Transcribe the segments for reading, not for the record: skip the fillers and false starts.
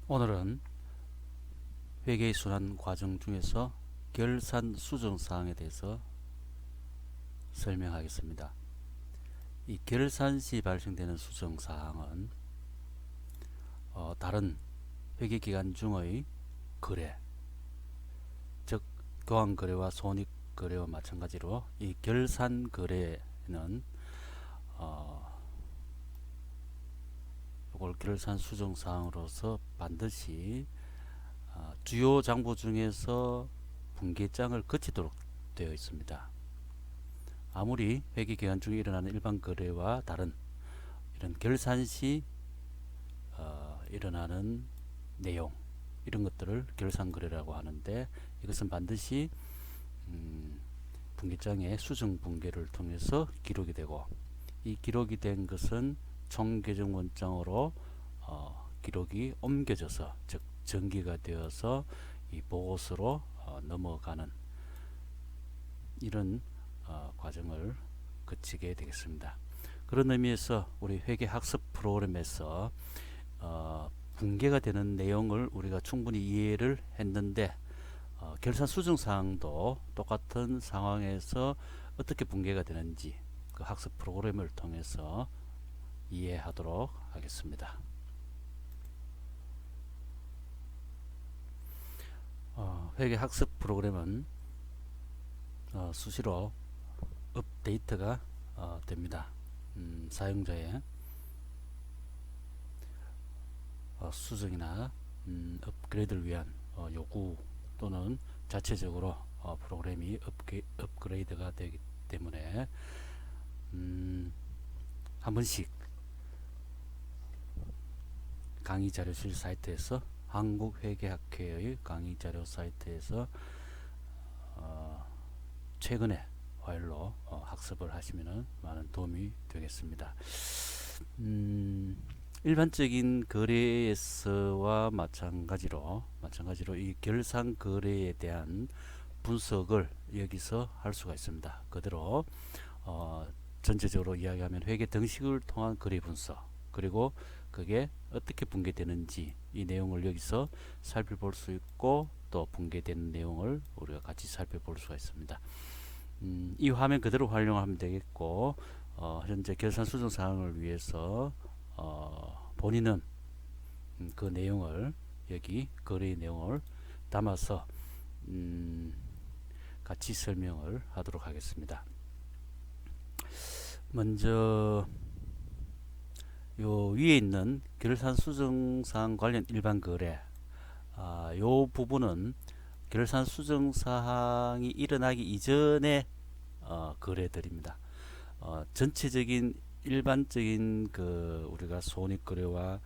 오늘은 회계의 순환 과정 중에서 결산 수정 사항에 대해서 설명하겠습니다. 이 결산 시 발생되는 수정 사항은 다른 회계 기간 중의 거래, 즉 교환 거래와 손익 거래와 마찬가지로 이 결산 거래는 이걸 결산 수정 사항으로서 반드시 주요 장부 중에서 분기장을 거치도록 되어 있습니다. 아무리 회계 기간 중에 일어나는 일반 거래와 다른 이런 결산 시 일어나는 내용, 이런 것들을 결산 거래라고 하는데, 이것은 반드시 분기장의 수정 분계를 통해서 기록이 되고, 이 기록이 된 것은 총계정 원장으로 기록이 옮겨져서, 즉 전기가 되어서 이 보고서로 넘어가는 이런 과정을 거치게 되겠습니다. 그런 의미에서 우리 회계 학습 프로그램에서 분계가 되는 내용을 우리가 충분히 이해를 했는데, 결산 수정 사항도 똑같은 상황에서 어떻게 분계가 되는지 그 학습 프로그램을 통해서 이해하도록 하겠습니다. 회계 학습 프로그램은 수시로 업데이트가 됩니다. 사용자의 수정이나 업그레이드를 위한 요구 또는 자체적으로 프로그램이 업그레이드가 되기 때문에 한 번씩 강의 자료실 사이트에서, 한국회계학회의 강의 자료 사이트에서 최근의 파일로 학습을 하시면 많은 도움이 되겠습니다. 일반적인 거래에서와 마찬가지로 이 결산 거래에 대한 분석을 여기서 할 수가 있습니다. 그대로 전체적으로 이야기하면 회계 등식을 통한 거래 분석, 그리고 그게 어떻게 분계되는지 이 내용을 여기서 살펴볼 수 있고, 또 분계되는 내용을 우리가 같이 살펴볼 수가 있습니다. 이 화면 그대로 활용하면 되겠고, 현재 결산 수정 사항을 위해서 본인은 그 내용을, 여기 거래의 내용을 담아서 같이 설명을 하도록 하겠습니다. 먼저 요 위에 있는 결산 수정 사항 관련 일반 거래, 요 부분은 결산 수정 사항이 일어나기 이전의 거래들입니다. 전체적인 일반적인 그 우리가 손익 거래와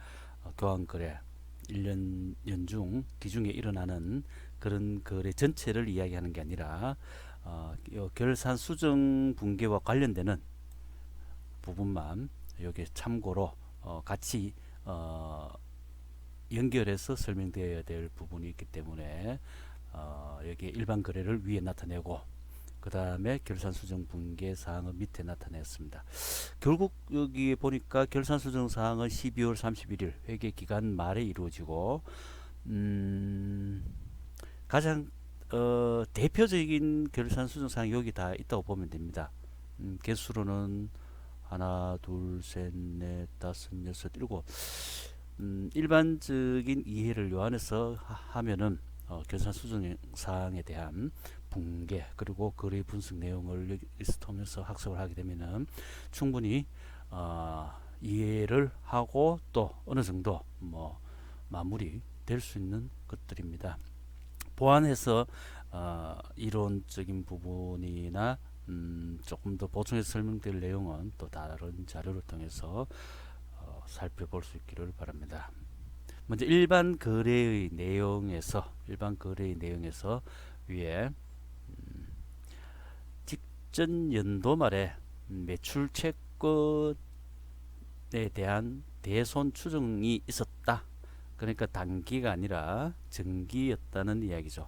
교환 거래, 1년 연중 기중에 일어나는 그런 거래 전체를 이야기하는 게 아니라 요 결산 수정 분계와 관련되는 부분만 여기 참고로 같이 연결해서 설명되어야 될 부분이 있기 때문에 여기 일반 거래를 위에 나타내고, 그 다음에 결산 수정 분계 사항을 밑에 나타냈습니다. 결국 여기 보니까 결산 수정 사항은 12월 31일 회계 기간 말에 이루어지고, 가장 대표적인 결산 수정 사항이 여기 다 있다고 보면 됩니다. 개수로는 하나, 둘, 셋, 넷, 다섯, 여섯, 일곱. 일반적인 이해를 요 안에서 하면은 결산 수정 사항에 대한 분계, 그리고 거래 분석 내용을 여기서 통해서 학습을 하게 되면은 충분히 이해를 하고, 또 어느 정도 마무리 될 수 있는 것들입니다. 보완해서 이론적인 부분이나 조금 더 보충해서 설명될 내용은 또 다른 자료를 통해서 살펴볼 수 있기를 바랍니다. 먼저 일반 거래의 내용에서 위에 직전 연도 말에 매출 채권에 대한 대손 추정이 있었다. 그러니까 단기가 아니라 정기였다는 이야기죠.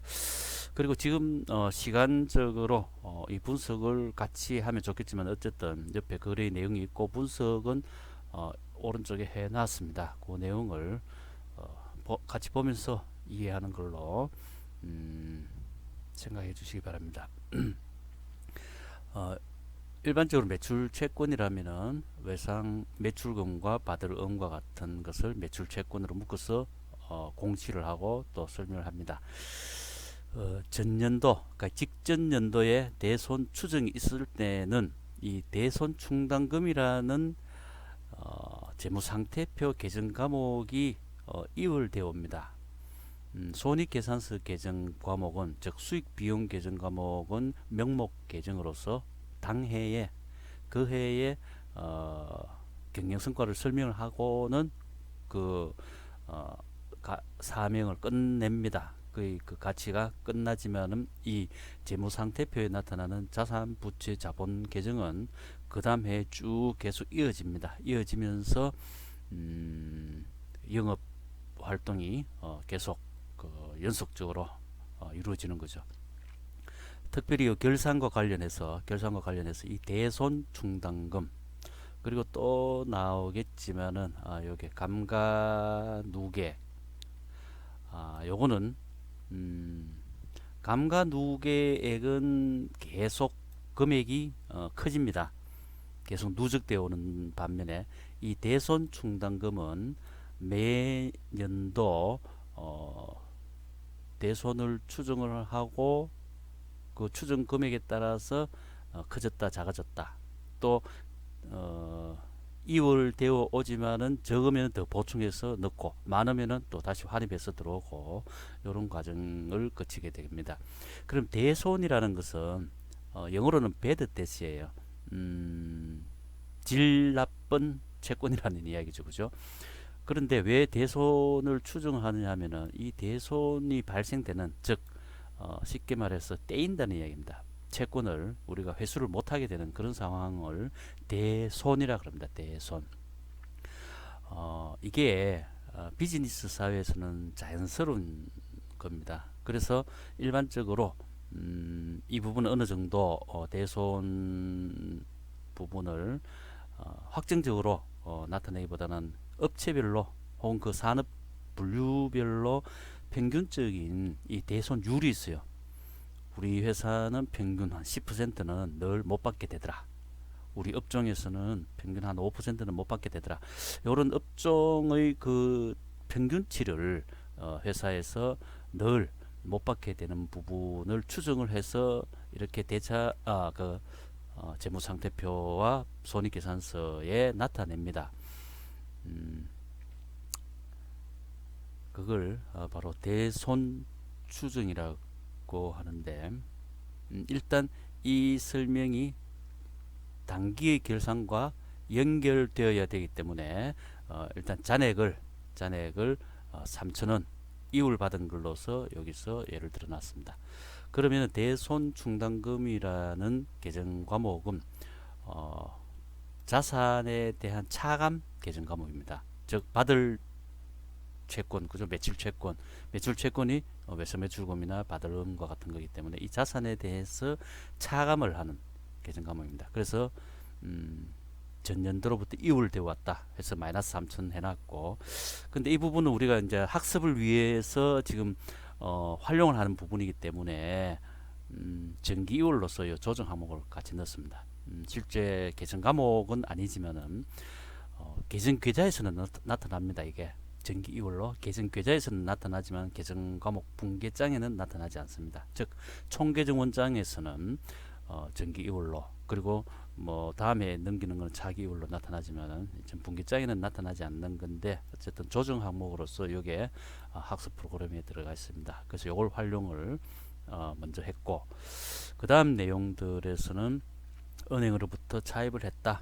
그리고 지금 시간적으로 이 분석을 같이 하면 좋겠지만, 어쨌든 옆에 거래 내용이 있고 분석은 오른쪽에 해놨습니다. 그 내용을 같이 보면서 이해하는 걸로 생각해 주시기 바랍니다. 어, 일반적으로 매출 채권이라면은 외상 매출금과 받을 음과 같은 것을 매출 채권으로 묶어서 공시를 하고 또 설명을 합니다. 전년도, 그러니까 직전 연도에 대손 추정이 있을 때는 이 대손 충당금이라는 재무상태표 개정 과목이 이월되어 옵니다. 손익계산서 개정 과목은, 즉 수익 비용 개정 과목은 명목 개정으로서 당해에 그 해에 경영 성과를 설명을 하고는 그 사명을 끝냅니다. 그 가치가 끝나지만은 이 재무상태표에 나타나는 자산, 부채, 자본 개정은 그 다음 해에 쭉 계속 이어집니다. 이어지면서 영업 활동이 계속 연속적으로 이루어지는 거죠. 특별히 결산과 관련해서 이 대손 충당금, 그리고 또 나오겠지만은 여기 감가누계, 요거는 감가누계액은 계속 금액이 커집니다. 계속 누적되어 오는 반면에 이 대손 충당금은 매년도 대손을 추정을 하고 그 추정 금액에 따라서 커졌다 작아졌다, 또 이월되어 오지만은 적으면 더 보충해서 넣고 많으면은 또 다시 환입해서 들어오고 이런 과정을 거치게 됩니다. 그럼 대손이라는 것은 영어로는 bad debt이에요. 질 나쁜 채권이라는 이야기죠, 그죠? 그런데 왜 대손을 추정하느냐 하면은 이 대손이 발생되는, 즉 쉽게 말해서 떼인다는 이야기입니다. 채권을 우리가 회수를 못하게 되는 그런 상황을 대손이라 그럽니다. 대손. 이게 비즈니스 사회에서는 자연스러운 겁니다. 그래서 일반적으로 이 부분은 어느 정도 대손 부분을 확정적으로 나타내기보다는 업체별로 혹은 그 산업 분류별로 평균적인 이 대손율이 있어요. 우리 회사는 평균 한 10%는 늘 못 받게 되더라. 우리 업종에서는 평균 한 5%는 못 받게 되더라. 이런 업종의 그 평균치를 회사에서 늘 못 받게 되는 부분을 추정을 해서 이렇게 재무상태표와 손익계산서에 나타냅니다. 그걸 바로 대손 추정이라고 하는데, 일단 이 설명이 단기의 결산과 연결되어야 되기 때문에 일단 잔액을 3,000원 이율 받은 걸로서 여기서 예를 들어 놨습니다. 그러면 대손 충당금이라는 개정 과목은 자산에 대한 차감 개정 과목입니다. 즉 받을 채권, 그죠? 매출 채권이 외서매출금이나 받을음과 같은 거기 때문에 이 자산에 대해서 차감을 하는 개정 과목입니다. 그래서 전년도로부터 이월되어 왔다 해서 마이너스 3천 해놨고, 근데 이 부분은 우리가 이제 학습을 위해서 지금 활용을 하는 부분이기 때문에 정기 이월로서 이 조정 항목을 같이 넣습니다. 실제 개정 과목은 아니지만은 개정 계좌에서는 나타납니다. 이게 정기 이월로 개정 계좌에서는 나타나지만 개정 과목 분계장에는 나타나지 않습니다. 즉 총개정 원장에서는 정기 이월로, 그리고 뭐 다음에 넘기는 건 차기 이월로 나타나지만은 분기장에는 나타나지 않는 건데, 어쨌든 조정 항목으로서 이게 학습 프로그램에 들어가 있습니다. 그래서 이걸 활용을 먼저 했고, 그 다음 내용들에서는 은행으로부터 차입을 했다.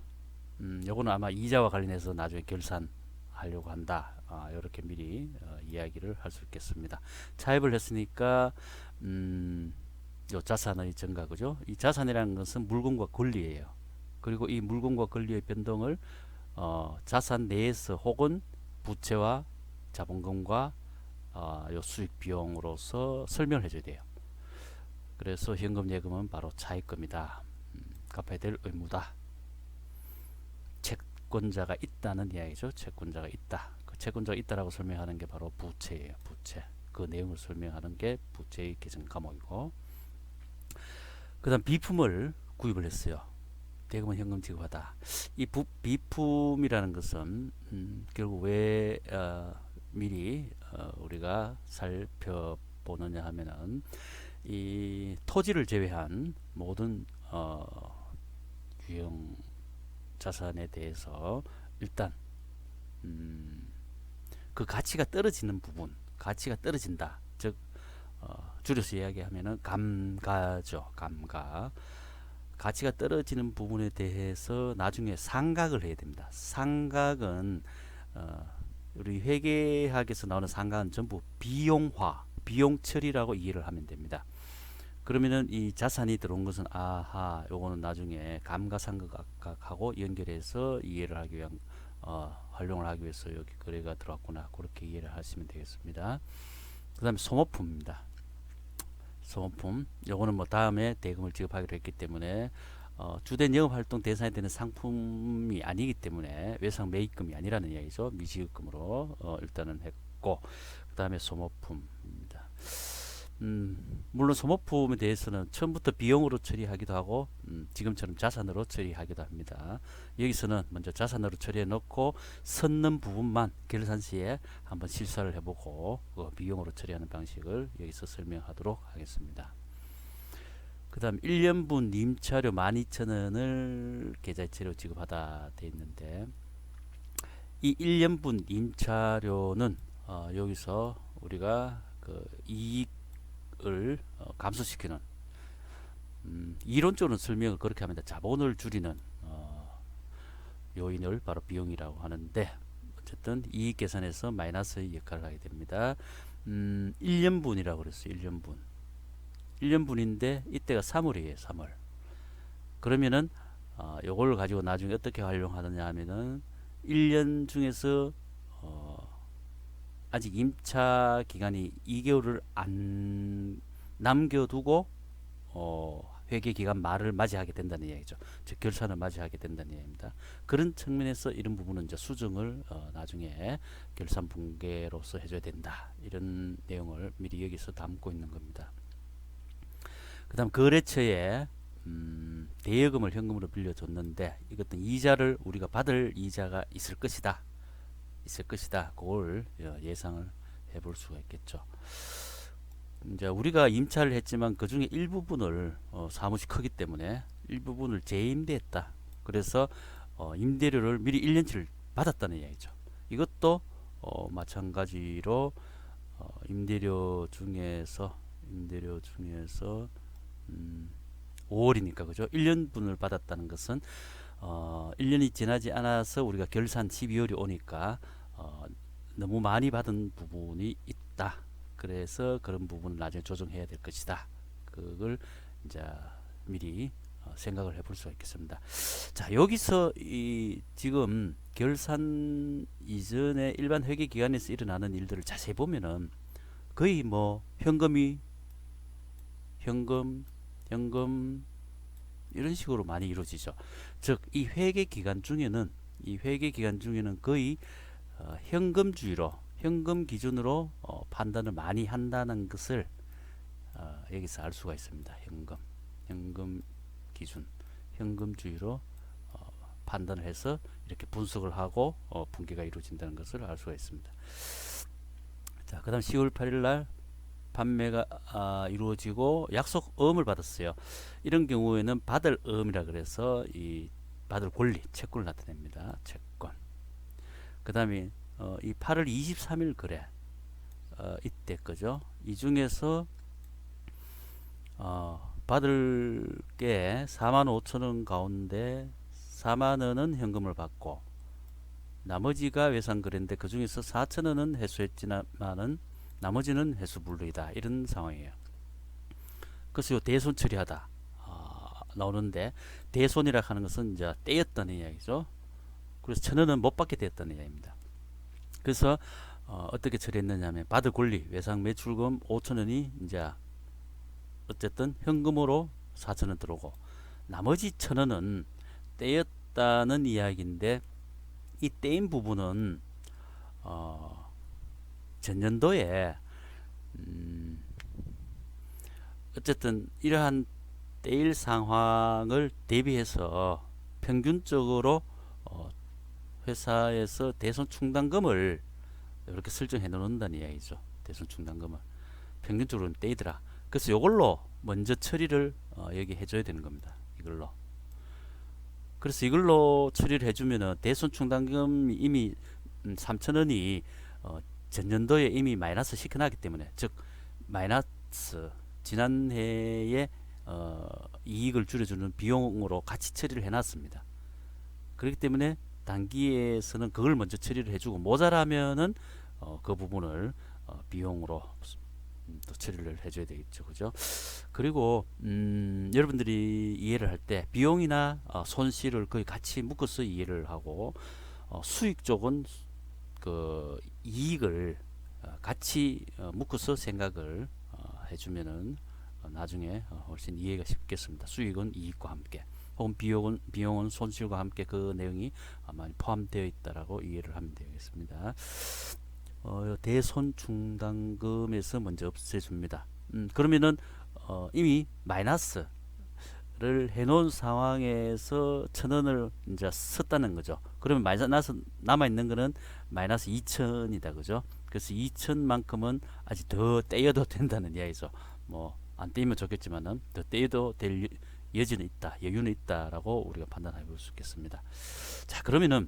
요거는 아마 이자와 관련해서 나중에 결산하려고 한다. 이렇게 미리 이야기를 할 수 있겠습니다. 차입을 했으니까 요 자산의 증가, 그죠? 이 자산이라는 것은 물건과 권리예요. 그리고 이 물건과 권리의 변동을 자산 내에서 혹은 부채와 자본금과 요 수익 비용으로서 설명을 해줘야 돼요. 그래서 현금 예금은 바로 차입금이다. 갚아야 될 의무다. 채권자가 있다는 이야기죠. 채권자가 있다. 그 채권자가 있다라고 설명하는 게 바로 부채예요. 부채. 그 내용을 설명하는 게 부채의 개정 과목이고, 그다음 비품을 구입을 했어요. 대금은 현금 지급하다. 이 비품이라는 것은 결국 왜 미리 우리가 살펴보느냐 하면은 이 토지를 제외한 모든 유형 자산에 대해서 일단 그 가치가 떨어지는 부분, 가치가 떨어진다. 즉 줄여서 이야기하면은 감가죠. 감가. 가치가 떨어지는 부분에 대해서 나중에 상각을 해야 됩니다. 상각은 우리 회계학에서 나오는 상각은 전부 비용화, 비용 처리라고 이해를 하면 됩니다. 그러면은 이 자산이 들어온 것은 아하, 요거는 나중에 감가상각하고 연결해서 이해를 하기 위한 활용을 하기 위해서 여기 거래가 들어왔구나, 그렇게 이해를 하시면 되겠습니다. 그 다음에 소모품입니다. 소모품, 요거는 뭐 다음에 대금을 지급하기로 했기 때문에 주된 영업활동 대상이 되는 상품이 아니기 때문에 외상 매입금이 아니라는 이야기죠. 미지급금으로 일단은 했고, 그 다음에 소모품입니다. 물론 소모품에 대해서는 처음부터 비용으로 처리하기도 하고 지금처럼 자산으로 처리하기도 합니다. 여기서는 먼저 자산으로 처리해 놓고 섰는 부분만 결산 시에 한번 실사를 해보고 비용으로 처리하는 방식을 여기서 설명하도록 하겠습니다. 그 다음 1년분 임차료 12,000원을 계좌이체로 지급하다 되어 있는데, 이 1년분 임차료는 여기서 우리가 그 이익을 감소시키는, 이론적으로 설명을 그렇게 합니다. 자본을 줄이는 요인을 바로 비용이라고 하는데, 어쨌든 이익 계산에서 마이너스의 역할을 하게 됩니다. 1년분이라고 그랬어요. 1년분인데 이때가 3월이에요. 3월. 그러면은 요걸 가지고 나중에 어떻게 활용하느냐 하면은 1년 중에서 아직 임차 기간이 2개월을 안 남겨두고 회계 기간 말을 맞이하게 된다는 이야기죠. 즉 결산을 맞이하게 된다는 이야기입니다. 그런 측면에서 이런 부분은 이제 수정을 나중에 결산 분계로서 해줘야 된다. 이런 내용을 미리 여기서 담고 있는 겁니다. 그 다음 거래처에 대여금을 현금으로 빌려줬는데 이것도 이자를 우리가 받을 이자가 있을 것이다. 그걸 예상을 해볼 수가 있겠죠. 이제 우리가 임차를 했지만 그 중에 일부분을 사무실 크기 때문에 일부분을 재임대했다. 그래서 임대료를 미리 1년치를 받았다는 이야기죠. 이것도 마찬가지로 임대료 중에서 5월이니까 그죠? 1년분을 받았다는 것은 1년이 지나지 않아서 우리가 결산 12월이 오니까 너무 많이 받은 부분이 있다. 그래서 그런 부분을 나중에 조정해야 될 것이다. 그걸 이제 미리 생각을 해볼 수가 있겠습니다. 자, 여기서 지금 결산 이전에 일반 회계 기관에서 일어나는 일들을 자세히 보면은 거의 뭐 현금 이런 식으로 많이 이루어지죠. 즉 이 회계 기간 중에는 거의 현금주의로, 현금 기준으로 판단을 많이 한다는 것을 여기서 알 수가 있습니다. 현금 기준, 현금주의로 판단을 해서 이렇게 분석을 하고 분계가 이루어진다는 것을 알 수가 있습니다. 자, 그 다음 10월 8일 날 판매가 이루어지고 약속음을 받았어요. 이런 경우에는 받을 음이라 그래서 이 받을 권리, 채권을 나타냅니다. 채권. 그 다음에 이 8월 23일 거래, 이때 거죠. 이 중에서 받을 게 45,000원 가운데 40,000원은 현금을 받고 나머지가 외상 거래인데 그 중에서 4,000원은 회수했지만은 나머지는 회수 불능이다. 이런 상황이에요. 그래서 요 대손 처리하다 나오는데, 대손이라 하는 것은 이제 떼였다는 이야기죠. 그래서 1,000원은 못 받게 되었다는 이야기입니다. 그래서 어떻게 처리했느냐 하면 받을 권리, 외상 매출금 5,000원이 이제 어쨌든 현금으로 4,000원 들어오고 나머지 1,000원은 떼였다는 이야기인데, 이 떼인 부분은 전년도에 어쨌든 이러한 때일 상황을 대비해서 평균적으로 회사에서 대손 충당금을 이렇게 설정해 놓는다는 이야기죠. 대손 충당금을 평균적으로는 떼이더라. 그래서 이걸로 먼저 처리를 여기 해줘야 되는 겁니다. 이걸로. 그래서 이걸로 처리를 해주면은 대손 충당금 이미 3천원이 전년도에 이미 마이너스 시켜놨기 때문에, 즉 마이너스 지난해에 이익을 줄여주는 비용으로 같이 처리를 해놨습니다. 그렇기 때문에 단기에서는 그걸 먼저 처리를 해주고, 모자라면은 그 부분을 비용으로 또 처리를 해줘야 되겠죠, 그죠? 그리고 여러분들이 이해를 할 때 비용이나 손실을 거의 같이 묶어서 이해를 하고, 수익 쪽은 그 이익을 같이 묶어서 생각을 해주면은 나중에 훨씬 이해가 쉽겠습니다. 수익은 이익과 함께, 혹은 비용은 손실과 함께 그 내용이 많이 포함되어 있다라고 이해를 하면 되겠습니다. 대손 충당금에서 먼저 없애줍니다. 그러면은 이미 마이너스를 해놓은 상황에서 1,000원을 이제 썼다는 거죠. 그러면 마이너스 남아 있는 거는 마이너스 2,000이다, 그죠? 그래서 2,000만큼은 아직 더 떼어도 된다는 이야기죠. 뭐 안 떼면 좋겠지만은 더 떼어도 될 여지는 있다, 여유는 있다라고 우리가 판단해 볼 수 있겠습니다. 자, 그러면은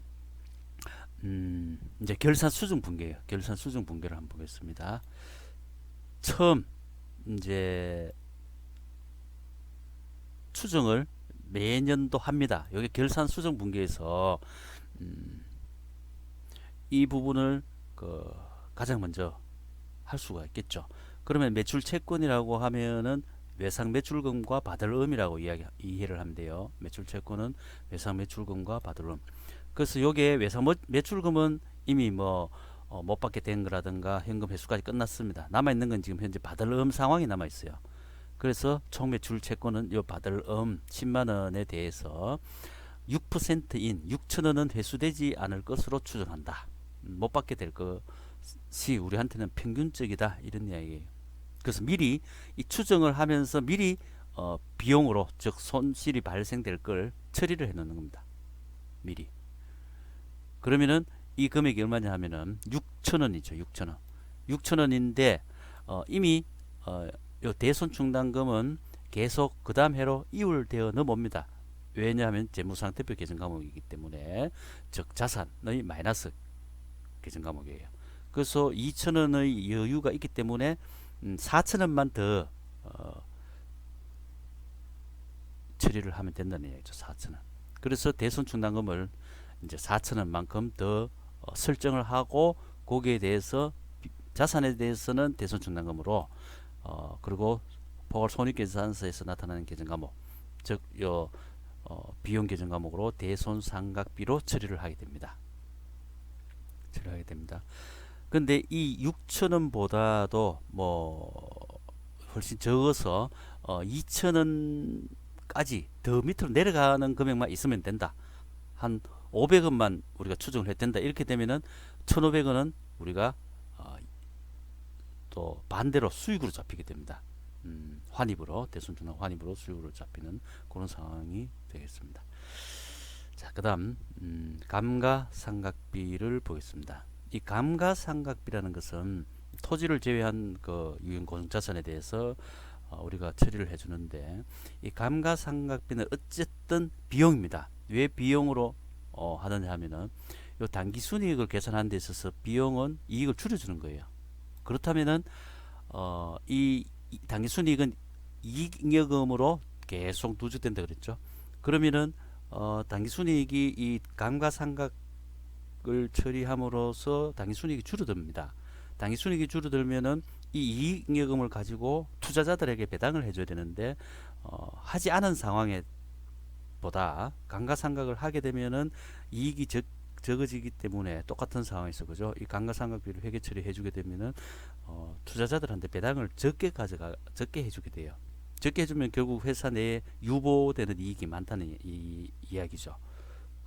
이제 결산 수정 분계예요. 결산 수정 분계를 한번 보겠습니다. 처음 이제 추정을 매년도 합니다. 여기 결산 수정 분계에서 이 부분을 가장 먼저 할 수가 있겠죠. 그러면 매출 채권이라고 하면은 외상 매출금과 받을 음이라고 이해를 하면 돼요. 매출 채권은 외상 매출금과 받을 음. 그래서 요게 외상 매출금은 이미 못 받게 된 거라든가 현금 회수까지 끝났습니다. 남아 있는 건 지금 현재 받을 음 상황이 남아 있어요. 그래서 총 매출 채권은 요 받을 10만 원에 대해서 6%인 6천원은 회수되지 않을 것으로 추정한다. 못 받게 될 것이 우리한테는 평균적이다, 이런 이야기예요. 그래서 미리 이 추정을 하면서 미리 비용으로, 즉 손실이 발생될 걸 처리를 해 놓는 겁니다. 미리. 그러면은 이 금액이 얼마냐 하면은 6천원이죠. 6천원. 6천원인데 이미 요 대손 충당금은 계속 그 다음 해로 이율되어 넘어옵니다. 왜냐하면 재무상태표 계정 과목이기 때문에, 즉 자산의 마이너스 계정 과목이에요. 그래서 2천원의 여유가 있기 때문에 4천원만 더 처리를 하면 된다는 얘기죠. 4천원. 그래서 대손 충당금을 이제 4천원만큼 더 설정을 하고, 거기에 대해서 자산에 대해서는 대손 충당금으로, 그리고 포괄 손익계산서에서 나타나는 계정 과목, 즉 비용 계정 과목으로 대손 상각비로 처리를 하게 됩니다. 처리하게 됩니다. 근데 이 6천원보다도 훨씬 적어서 2천원까지 더 밑으로 내려가는 금액만 있으면 된다. 한 500원만 우리가 추정을 해야 된다. 이렇게 되면은 1,500원은 우리가 또 반대로 수익으로 잡히게 됩니다. 환입으로, 대손충당 환입으로 수익으로 잡히는 그런 상황이 되겠습니다. 자, 그 다음 감가상각비를 보겠습니다. 이 감가상각비라는 것은 토지를 제외한 유형 고정자산에 대해서 우리가 처리를 해주는데, 이 감가상각비는 어쨌든 비용입니다. 왜 비용으로 하느냐 하면은 요 단기순이익을 계산하는 데 있어서 비용은 이익을 줄여주는 거예요. 그렇다면은 이 단기순이익은 이익잉여금으로 계속 누적된다 그랬죠. 그러면은 단기순이익이 이 감가상각을 처리함으로써 단기순이익이 줄어듭니다. 단기순이익이 줄어들면은 이 이익잉여금을 가지고 투자자들에게 배당을 해줘야 되는데 하지 않은 상황에 보다 감가상각을 하게 되면은 이익이 적어지기 때문에 똑같은 상황에서, 그죠? 이 감가상각비를 회계 처리해 주게 되면은 투자자들한테 배당을 적게 해주게 돼요. 적게 해주면 결국 회사 내에 유보되는 이익이 많다는 이야기죠.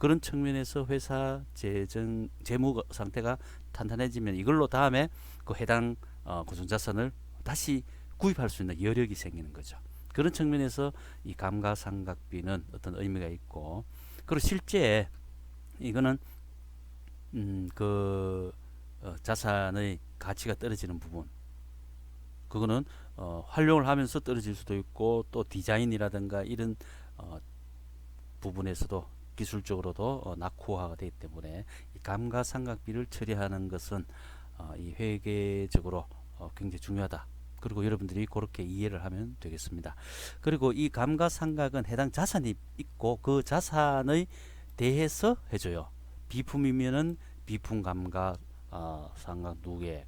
그런 측면에서 회사 재무 상태가 탄탄해지면 이걸로 다음에 그 해당 고정자산을 다시 구입할 수 있는 여력이 생기는 거죠. 그런 측면에서 이 감가상각비는 어떤 의미가 있고, 그리고 실제 이거는 자산의 가치가 떨어지는 부분, 그거는 활용을 하면서 떨어질 수도 있고, 또 디자인이라든가 이런 부분에서도 기술적으로도 낙후화가 되기 때문에 이 감가상각비를 처리하는 것은 이 회계적으로 굉장히 중요하다. 그리고 여러분들이 그렇게 이해를 하면 되겠습니다. 그리고 이 감가상각은 해당 자산이 있고 그 자산에 대해서 해줘요. 비품이면은 비품 감가 상각 누계,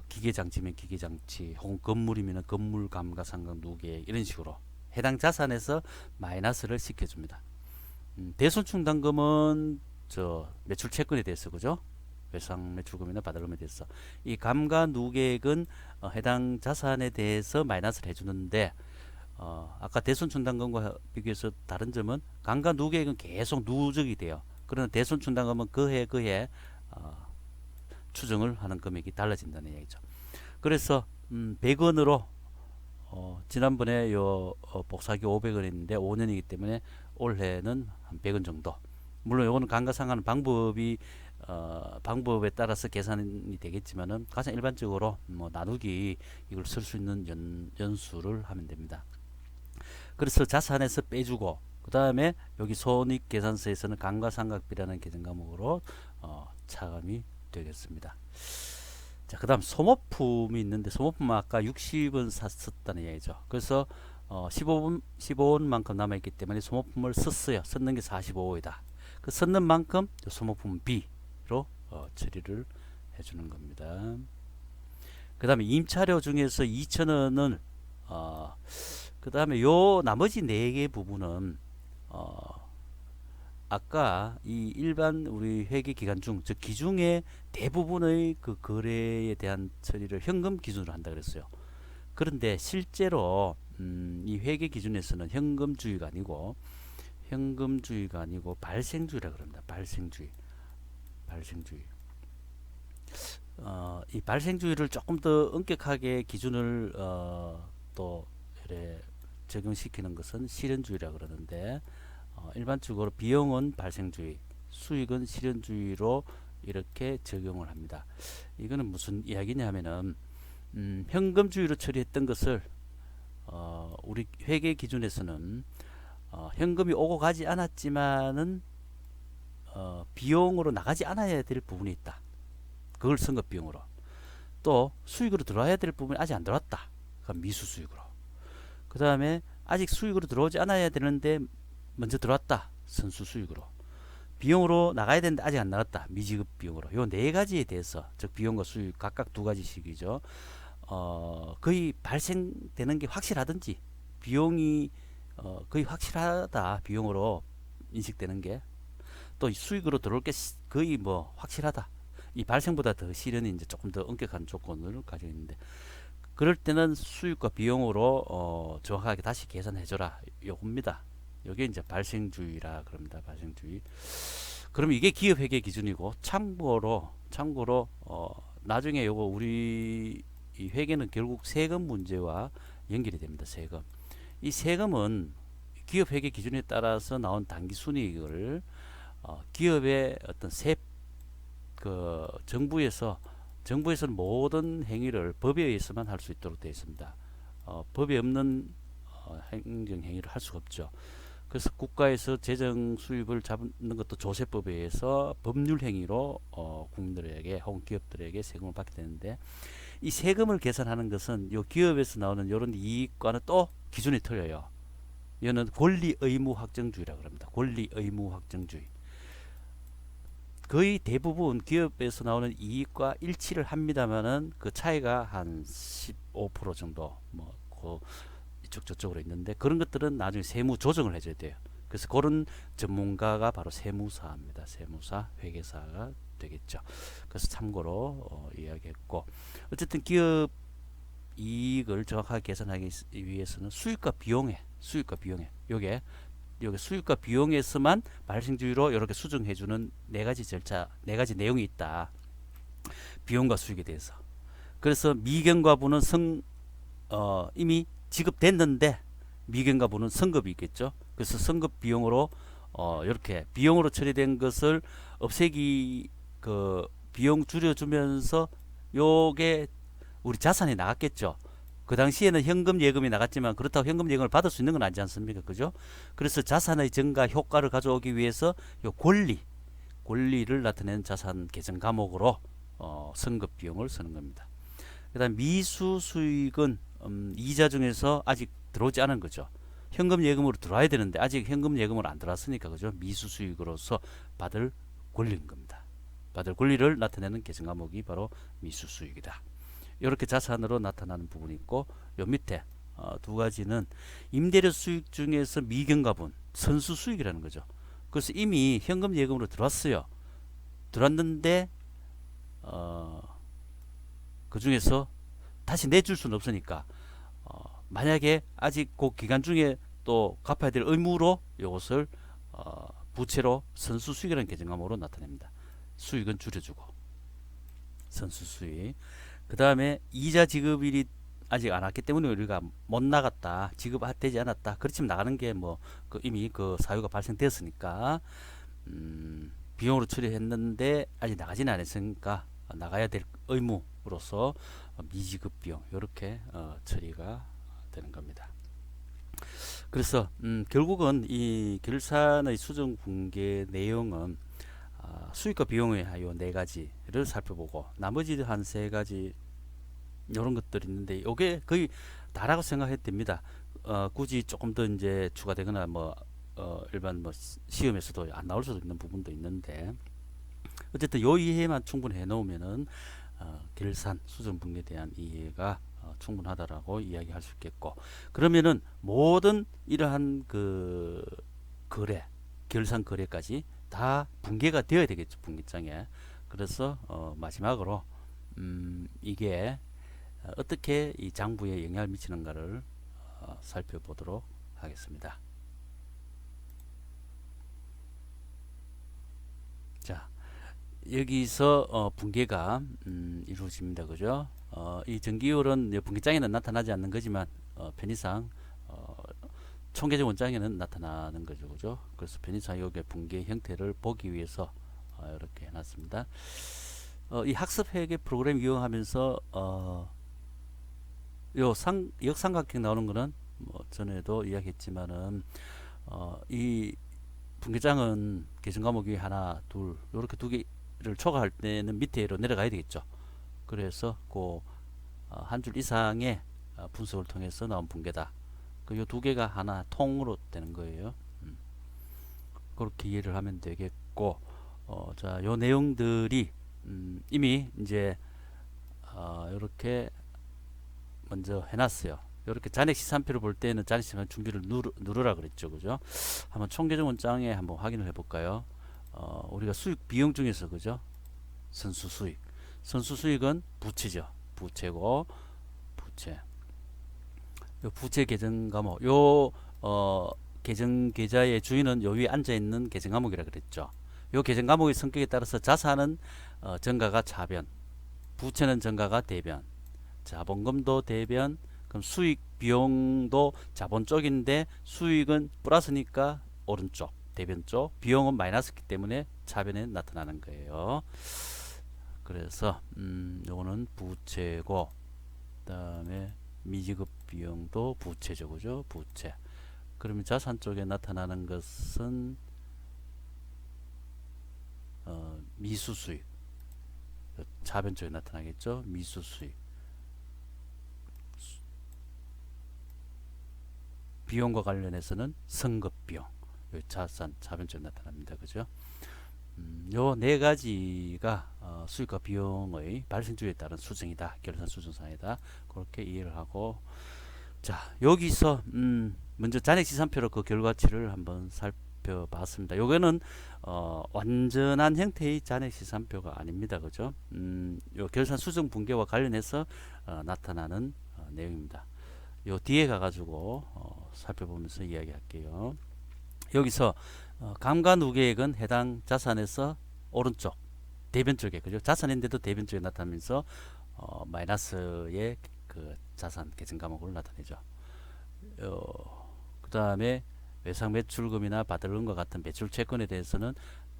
기계장치면 기계장치, 혹은 건물이면 건물 감가상각 누계, 이런 식으로 해당 자산에서 마이너스를 시켜줍니다. 대손충당금은 저 매출 채권에 대해서, 그죠? 외상 매출금이나 받을금에 대해서. 이 감가 누계액은 해당 자산에 대해서 마이너스를 해주는데, 아까 대손충당금과 비교해서 다른 점은 감가 누계액은 계속 누적이 돼요. 그러나 대손충당금은 그해 추정을 하는 금액이 달라진다는 얘기죠. 그래서 100원으로 지난번에 복사기 500원 했는데 5년이기 때문에 올해는 한 100원 정도. 물론 이거는 감가상각하는 방법에 따라서 계산이 되겠지만은 가장 일반적으로 뭐 나누기 이걸 쓸 수 있는 연수를 하면 됩니다. 그래서 자산에서 빼주고, 그 다음에 여기 손익계산서에서는 감가상각비라는 계산 과목으로 차감이 되겠습니다. 자, 그 다음 소모품이 있는데, 소모품은 아까 60원 샀었다는 얘기죠. 그래서 15원만큼 남아있기 때문에 소모품을 썼어요. 썼는 게 45원이다. 그 썼는 만큼 소모품 B로 처리를 해주는 겁니다. 그 다음에 임차료 중에서 2,000원을 그 다음에 요 나머지 4개 부분은 아까 이 일반 우리 회계 기간 중, 즉 기중의 대부분의 그 거래에 대한 처리를 현금 기준으로 한다 그랬어요. 그런데 실제로 이 회계 기준에서는 현금주의가 아니고 발생주의라 그럽니다. 발생주의. 이 발생주의를 조금 더 엄격하게 기준을 또 이래 적용시키는 것은 실현주의라 그러는데, 일반적으로 비용은 발생주의, 수익은 실현주의로 이렇게 적용을 합니다. 이거는 무슨 이야기냐면은 현금주의로 처리했던 것을 우리 회계 기준에서는 현금이 오고 가지 않았지만은 비용으로 나가지 않아야 될 부분이 있다. 그걸 선급 비용으로. 또 수익으로 들어와야 될 부분이 아직 안 들어왔다. 그럼 미수 수익으로. 그 다음에 아직 수익으로 들어오지 않아야 되는데 먼저 들어왔다. 선수 수익으로. 비용으로 나가야 되는데 아직 안 나갔다. 미지급 비용으로. 요 네 가지에 대해서, 즉 비용과 수익 각각 두 가지씩이죠. 거의 발생되는 게 확실하든지, 비용이 거의 확실하다. 비용으로 인식되는 게. 또 수익으로 들어올 게 거의 뭐 확실하다. 이 발생보다 더 실현이 이제 조금 더 엄격한 조건을 가지고 있는데, 그럴 때는 수익과 비용으로 정확하게 다시 계산해줘라. 요겁니다. 요게 이제 발생주의라 그럽니다. 발생주의. 그럼 이게 기업회계 기준이고, 참고로 나중에 요거 우리 이 회계는 결국 세금 문제와 연결이 됩니다. 세금. 이 세금은 기업회계 기준에 따라서 나온 당기순이익을 기업의 어떤 정부에서는 모든 행위를 법에 의해서만 할 수 있도록 되어 있습니다. 법에 없는 행정 행위를 할 수가 없죠. 그래서 국가에서 재정 수입을 잡는 것도 조세법에 의해서 법률 행위로 국민들에게 혹은 기업들에게 세금을 받게 되는데, 이 세금을 계산하는 것은 요 기업에서 나오는 이런 이익과는 또 기준이 틀려요. 이거는 권리 의무 확정주의라고 합니다. 권리 의무 확정주의. 거의 대부분 기업에서 나오는 이익과 일치를 합니다만은 그 차이가 한 15% 정도 그 이쪽 저쪽으로 있는데, 그런 것들은 나중에 세무 조정을 해줘야 돼요. 그래서 그런 전문가가 바로 세무사입니다. 세무사, 회계사가 되겠죠. 그래서 참고로 이야기했고, 어쨌든 기업 이익을 정확하게 계산하기 위해서는 수익과 비용에 요게 여기 수익과 비용에서만 발생주의로 이렇게 수정해주는 네 가지 절차, 네 가지 내용이 있다. 비용과 수익에 대해서. 그래서 미경과부는 이미 지급됐는데 미경과부는 성급이 있겠죠. 그래서 성급 비용으로 이렇게 비용으로 처리된 것을 없애기 그 비용 줄여주면서 요게 우리 자산이 나갔겠죠. 그 당시에는 현금 예금이 나갔지만 그렇다고 현금 예금을 받을 수 있는 건 아니지 않습니까? 그죠? 그래서 자산의 증가 효과를 가져오기 위해서 요 권리를 나타내는 자산 계정 과목으로 선급 비용을 쓰는 겁니다. 그다음 미수 수익은 이자 중에서 아직 들어오지 않은 거죠. 현금 예금으로 들어와야 되는데 아직 현금 예금으로 안 들어왔으니까 그죠? 미수 수익으로서 받을 권리인 겁니다. 받을 권리를 나타내는 계정 과목이 바로 미수 수익이다. 이렇게 자산으로 나타나는 부분이 있고 요 밑에 두 가지는 임대료 수익 중에서 미경과분 선수 수익이라는 거죠. 그래서 이미 현금 예금으로 들어왔어요. 들어왔는데 그 중에서 다시 내줄 수는 없으니까 만약에 아직 그 기간 중에 또 갚아야 될 의무로 이것을 부채로 선수 수익이라는 계정 과목으로 나타냅니다. 수익은 줄여주고 선수 수익. 그 다음에 이자 지급일이 아직 안 왔기 때문에 우리가 못 나갔다, 지급되지 않았다. 그렇지만 나가는 게 뭐 이미 그 사유가 발생되었으니까 비용으로 처리했는데 아직 나가지는 않았으니까 나가야 될 의무로서 미지급 비용 이렇게 처리가 되는 겁니다. 그래서 결국은 이 결산의 수정 붕괴 내용은 수익과 비용의 요 네 가지를 살펴보고 나머지 한 세 가지 이런 것들이 있는데 이게 거의 다라고 생각해도 됩니다. 굳이 조금 더 이제 추가되거나 뭐 일반 뭐 시험에서도 안 나올 수도 있는 부분도 있는데 어쨌든 요 이해만 충분히 해놓으면은 결산 수정 붕괴에 대한 이해가 충분하다라고 이야기할 수 있겠고, 그러면은 모든 이러한 그 거래 결산 거래까지 다 붕괴가 되어야 되겠죠, 분기장에. 그래서 마지막으로 이게 어떻게 이 장부에 영향을 미치는가를 살펴보도록 하겠습니다. 자, 여기서 붕괴가 이루어집니다. 그죠? 이 전기율은 분기장에는 나타나지 않는 거지만 편의상 총계적 원장에는 나타나는 거죠. 그죠? 그래서 편의상 여기에 붕괴 형태를 보기 위해서 이렇게 해놨습니다. 이 학습 회계 프로그램 이용하면서 역삼각형 나오는 거는 뭐 전에도 이야기했지만은 이 분기장은 계정 과목이 하나, 둘 이렇게 두 개를 초과할 때는 밑으로 내려가야 되겠죠. 그래서 그 한 줄 이상의 분석을 통해서 나온 분계다. 그 요 두 개가 하나 통으로 되는 거예요. 그렇게 이해를 하면 되겠고, 자, 요 내용들이 이미 이제 이렇게 먼저 해놨어요. 이렇게 잔액 시산표를 볼 때는 잔액 시산 준비를 누르라 그랬죠, 그죠? 한번 총계적 원장에 한번 확인을 해볼까요? 우리가 수익 비용 중에서 그죠? 선수 수익은 부채죠. 부채고 부채. 요 부채 계정 과목. 요 계정 계좌의 주인은 요 위에 앉아 있는 계정 과목이라 그랬죠. 요 계정 과목의 성격에 따라서 자산은 전가가 차변, 부채는 전가가 대변, 자본금도 대변. 그럼 수익 비용도 자본 쪽인데 수익은 플러스니까 오른쪽 대변 쪽, 비용은 마이너스이기 때문에 차변에 나타나는 거예요. 그래서 요거는 부채고, 그다음에 미지급 비용도 부채죠. 그죠? 부채. 그러면 자산 쪽에 나타나는 것은 미수수익, 차변 쪽에 나타나겠죠. 미수수익. 비용과 관련해서는 선급비용, 자산 차변 쪽에 나타납니다. 그죠? 요 네 가지가 수익과 비용의 발생주에 따른 수정이다, 결산 수정사이다, 그렇게 이해를 하고, 자, 여기서 먼저 잔액시산표로 그 결과치를 한번 살펴봤습니다. 요거는 완전한 형태의 잔액시산표가 아닙니다. 그죠? 요 결산 수정 붕괴와 관련해서 나타나는 내용입니다. 요 뒤에 가가지고 살펴보면서 이야기할게요. 여기서 감가누계액은 해당 자산에서 오른쪽 대변 쪽에 그죠? 자산인데도 대변 쪽에 나타나면서 마이너스의 그 자산 계정 과목으로 나타내죠. 그 다음에 외상 매출금이나 받을 은과 같은 매출 채권에 대해서는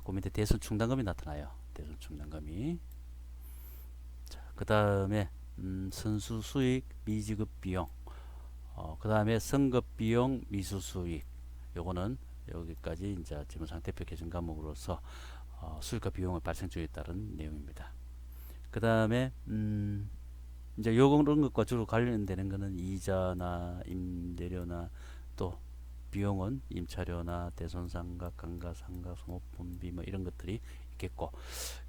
그 밑에 대손 충당금이 나타나요. 대손 충당금이. 그 다음에 선수 수익 미지급 비용. 그 다음에 선급 비용 미수 수익. 요거는 여기까지 이제 재무상태표 계정 과목으로서 수익과 비용의 발생주에 따른 내용입니다. 그 다음에 이제 요런 것과 주로 관련되는 거는 이자나 임대료나 또 비용은 임차료나 대손상각, 감가상각, 소모품비 뭐 이런 것들이 있겠고,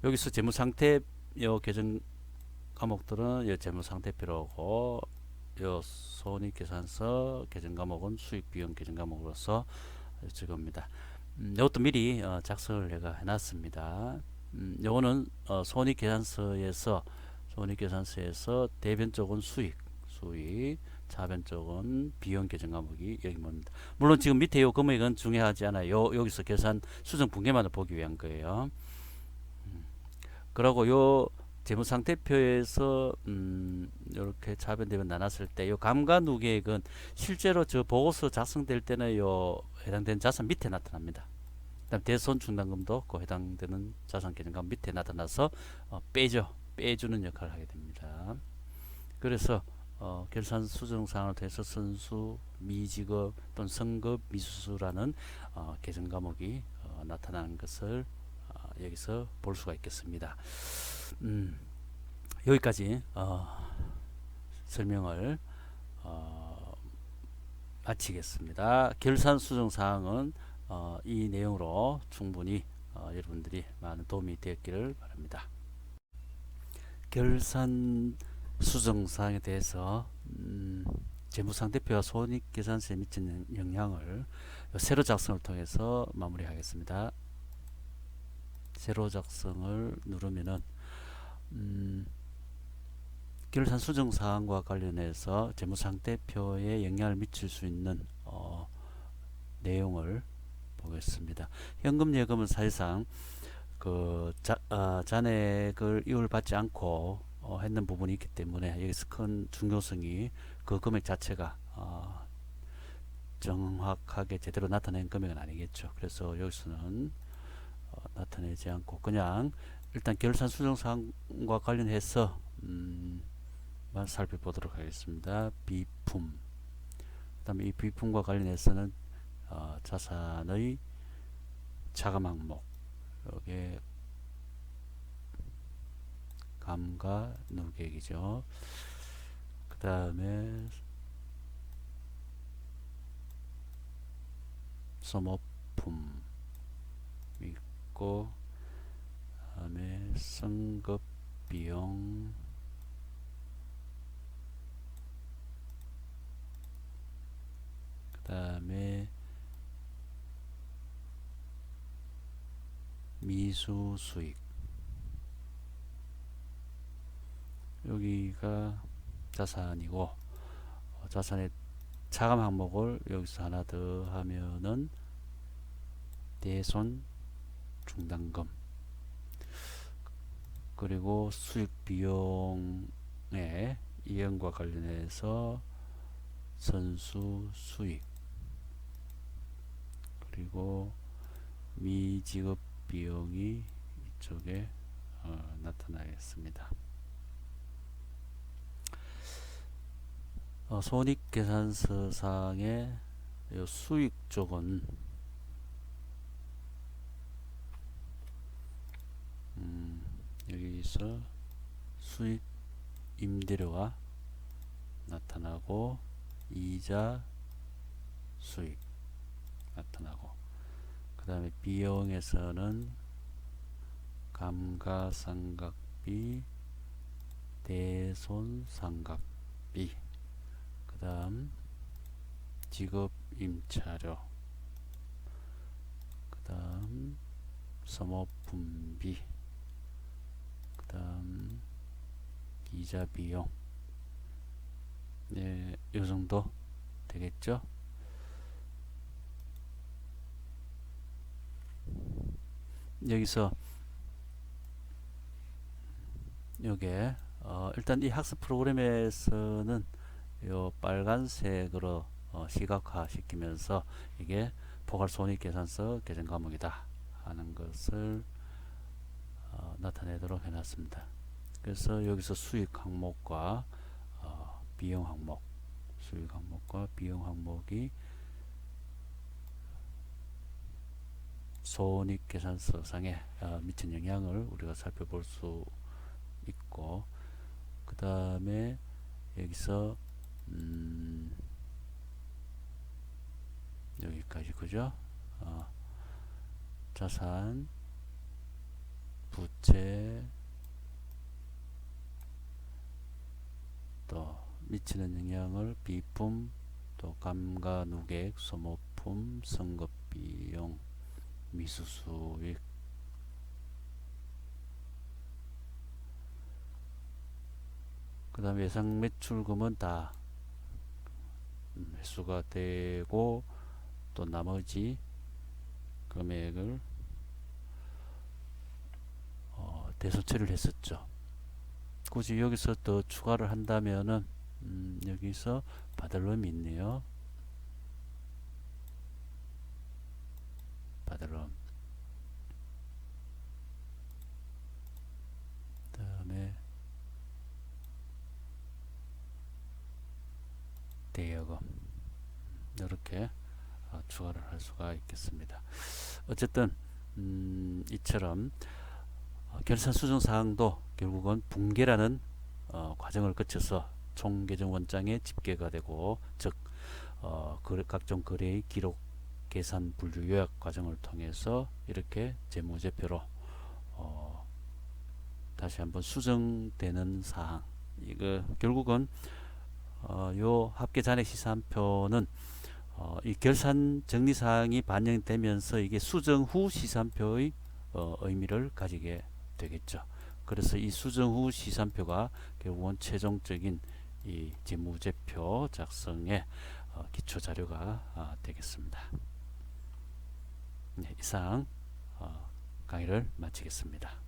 여기서 재무상태 요 계정 과목들은 요 재무상태표로고, 요 손익계산서 계정 과목은 수익비용 계정 과목으로서 적습니다. 이것도 미리 작성을 내가 해놨습니다. 요거는 손익계산서에서 대변 쪽은 수익, 차변 쪽은 비용 계정 과목이 여기 뭡니다. 물론 지금 밑에 요 금액은 중요하지 않아요. 여기서 계산 수정 분계만을 보기 위한 거예요. 그리고 요 재무상태표에서 이렇게 차변 대변 나눴을 때 요 감가누계액은 실제로 저 보고서 작성될 때는 요 해당되는 자산 밑에 나타납니다. 그다음 대손 충당금도 그 해당되는 자산 계정과 밑에 나타나서 빼주는 역할을 하게 됩니다. 그래서 결산 수정 사항을 통해서 선수 미지급 또는 선급 미수수라는 계정 과목이 나타나는 것을 여기서 볼 수가 있겠습니다. 여기까지 설명을 마치겠습니다. 결산 수정 사항은 이 내용으로 충분히 여러분들이 많은 도움이 되었기를 바랍니다. 결산 수정 사항에 대해서 재무상태표와 손익계산서에 미치는 영향을 세로 작성을 통해서 마무리하겠습니다. 세로 작성을 누르면은 결산 수정 사항과 관련해서 재무상태표에 영향을 미칠 수 있는 내용을 보겠습니다. 현금 예금은 사실상 그 잔액을 이율받지 않고 했는 부분이 있기 때문에 여기서 큰 중요성이 그 금액 자체가 정확하게 제대로 나타낸 금액은 아니겠죠. 그래서 여기서는 나타내지 않고 그냥 일단 결산 수정 사항과 관련해서 살펴보도록 하겠습니다. 비품. 그다음에 이 비품과 관련해서는 자산의 자금 항목, 여기에 감가누계액이죠. 그 다음에 소모품 있고, 그 다음에 선급 비용, 그 다음에 미수 수익, 여기가 자산이고 자산의 차감 항목을 여기서 하나 더 하면은 대손 충당금, 그리고 수익 비용의 이행과 관련해서 선수 수익, 그리고 미지급 비용이 이쪽에 나타나겠습니다. 손익계산서 상의 수익 쪽은 여기서 수익 임대료가 나타나고 이자 수익 나타나고, 그 다음에 비용에서는 감가상각비, 대손상각비, 그 다음 지급 임차료, 그 다음 소모품비, 그 다음 이자 비용. 네, 요 정도 되겠죠. 여기서 요게 일단 이 학습 프로그램에서는 요 빨간색으로 시각화 시키면서 이게 포괄손익계산서 개정 과목이다 하는 것을 나타내도록 해놨습니다. 그래서 여기서 수익 항목과 비용 항목, 수익 항목과 비용 항목이 손익계산서상에 미친 영향을 우리가 살펴볼 수 있고, 그 다음에 여기서 여기까지 그죠? 자산, 부채, 또 미치는 영향을 비품, 또 감가누객, 소모품, 선급비용, 미수수익, 그 다음에 예상 매출금은 다 회수가 되고, 또 나머지 금액을 대소처리를 했었죠. 굳이 여기서 더 추가를 한다면은 여기서 받을 놈이 있네요. 받을 놈. 그 다음에 대여금. 이렇게 추가를 할 수가 있겠습니다. 어쨌든 이처럼 결산 수정 사항도 결국은 분계라는 과정을 거쳐서 총계정 원장에 집계가 되고, 즉 각종 거래의 기록 계산 분류 요약 과정을 통해서 이렇게 재무제표로 다시 한번 수정되는 사항. 이거 결국은 요 합계 잔액 시산표는 이 결산 정리 사항이 반영되면서 이게 수정 후 시산표의 의미를 가지게 되겠죠. 그래서 이 수정 후 시산표가 결국은 최종적인 이 재무제표 작성의 기초 자료가 되겠습니다. 네, 이상 강의를 마치겠습니다.